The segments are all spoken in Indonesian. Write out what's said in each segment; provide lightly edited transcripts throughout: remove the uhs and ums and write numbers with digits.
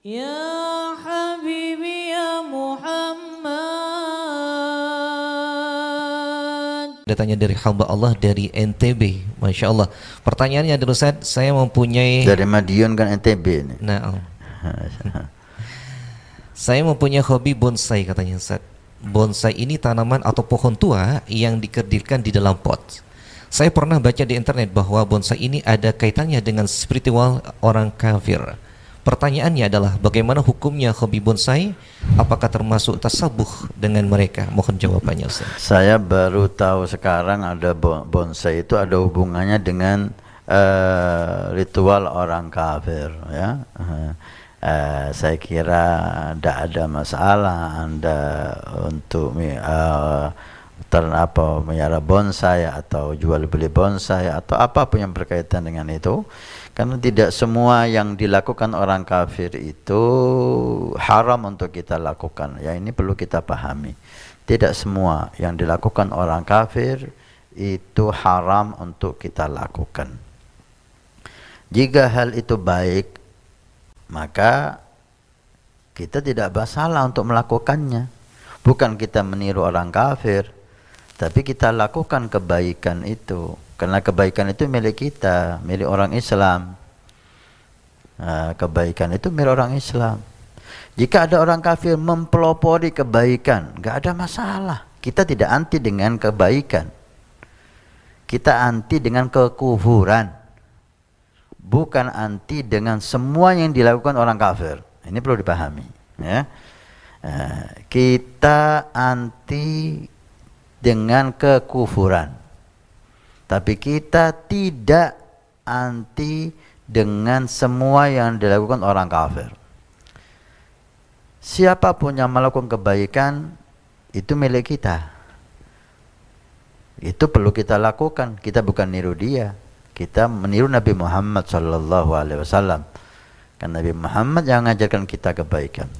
Ya Habibi ya Muhammad. Datangnya dari hamba Allah dari NTB, Masya Allah. Pertanyaannya adalah Ustaz, saya mempunyai Dari Madiun kan NTB ini. Nah, saya mempunyai hobi bonsai katanya Ustaz. Bonsai ini tanaman atau pohon tua yang dikerdilkan di dalam pot. Saya pernah baca di internet bahwa bonsai ini ada kaitannya dengan spiritual orang kafir. Pertanyaannya adalah bagaimana hukumnya hobi bonsai? Apakah termasuk tasabuh dengan mereka? Mohon jawabannya Ustaz. Saya baru tahu sekarang ada bonsai itu ada hubungannya dengan ritual orang kafir, ya. Saya kira tidak ada masalah Anda untuk melihara bonsai atau jual beli bonsai atau apapun yang berkaitan dengan itu, karena tidak semua yang dilakukan orang kafir itu haram untuk kita lakukan. Ya, ini perlu kita pahami. Tidak semua yang dilakukan orang kafir itu haram untuk kita lakukan. Jika hal itu baik, maka kita tidak masalah untuk melakukannya. Bukan kita meniru orang kafir, tapi kita lakukan kebaikan itu. Karena kebaikan itu milik kita, milik orang Islam. Kebaikan itu milik orang Islam. Jika ada orang kafir mempelopori kebaikan, enggak ada masalah. Kita tidak anti dengan kebaikan. Kita anti dengan kekufuran. Bukan anti dengan semua yang dilakukan orang kafir. Ini perlu dipahami, ya. Kita anti dengan kekufuran, tapi kita tidak anti dengan semua yang dilakukan orang kafir. Siapapun yang melakukan kebaikan itu milik kita. Itu perlu kita lakukan. Kita bukan niru dia. Kita meniru Nabi Muhammad sallallahu alaihi wasallam. Karena Nabi Muhammad yang mengajarkan kita kebaikan.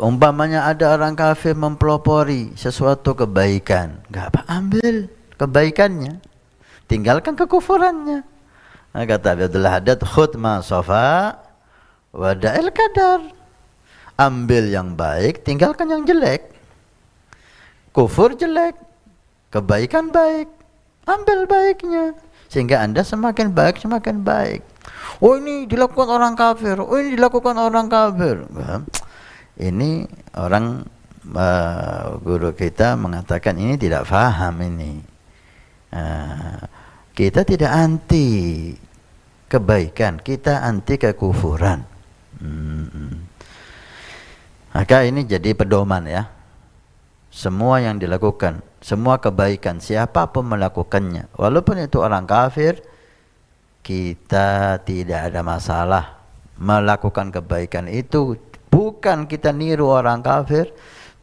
Umpamanya ada orang kafir mempelopori sesuatu kebaikan, enggak apa, ambil kebaikannya, tinggalkan kekufurannya. Kata Abdullah Haddad, khudh ma safa wa da'il qadar. Ambil yang baik, tinggalkan yang jelek. Kufur jelek, kebaikan baik, ambil baiknya, sehingga Anda semakin baik, semakin baik. Oh, ini dilakukan orang kafir, oh ini dilakukan orang kafir. Ini orang guru kita mengatakan ini tidak faham ini. Kita tidak anti kebaikan, kita anti kekufuran. Maka ini jadi pedoman, ya. Semua yang dilakukan, semua kebaikan, siapapun melakukannya, walaupun itu orang kafir, kita tidak ada masalah melakukan kebaikan itu. Bukan kita niru orang kafir,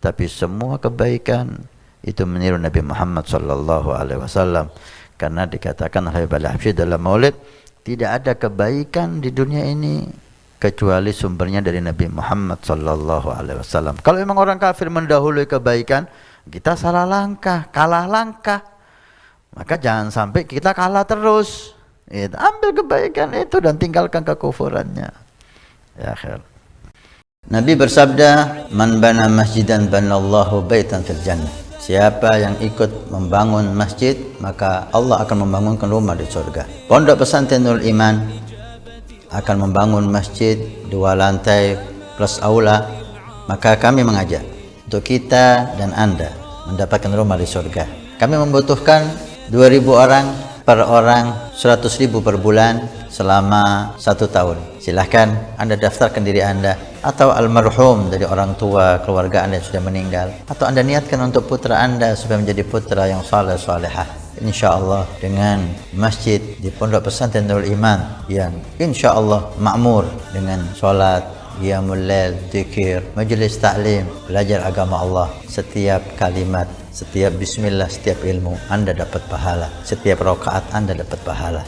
tapi semua kebaikan itu meniru Nabi Muhammad sallallahu alaihi wasallam. Karena dikatakan oleh Al-Habsyi dalam Maulid, tidak ada kebaikan di dunia ini kecuali sumbernya dari Nabi Muhammad sallallahu alaihi wasallam. Kalau memang orang kafir mendahului kebaikan, kita salah langkah, kalah langkah. Maka jangan sampai kita kalah terus. Ambil kebaikan itu dan tinggalkan kekufurannya. Ya khair. Nabi bersabda, "Man bana masjidan banallahu baitan fil jannah." Siapa yang ikut membangun masjid, maka Allah akan membangunkan rumah di surga. Pondok Pesantren Nurul Iman akan membangun masjid 2 lantai plus aula. Maka kami mengajak untuk kita dan Anda mendapatkan rumah di surga. Kami membutuhkan 2.000 orang, per orang 100.000 per bulan selama 1 tahun. Silahkan Anda daftarkan diri Anda atau almarhum dari orang tua keluarga Anda yang sudah meninggal, atau Anda niatkan untuk putra Anda supaya menjadi putra yang saleh salehah. InsyaAllah dengan masjid di Pondok Pesantren Nurul Iman yang insyaAllah makmur dengan sholat, qiyamul lail, zikir, majelis ta'lim, belajar agama Allah. Setiap kalimat, setiap bismillah, setiap ilmu Anda dapat pahala. Setiap rakaat Anda dapat pahala.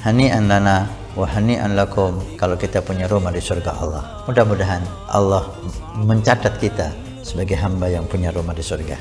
Hani'an lana wa hani'an lakum kalau kita punya rumah di surga Allah. Mudah-mudahan Allah mencatat kita sebagai hamba yang punya rumah di surga.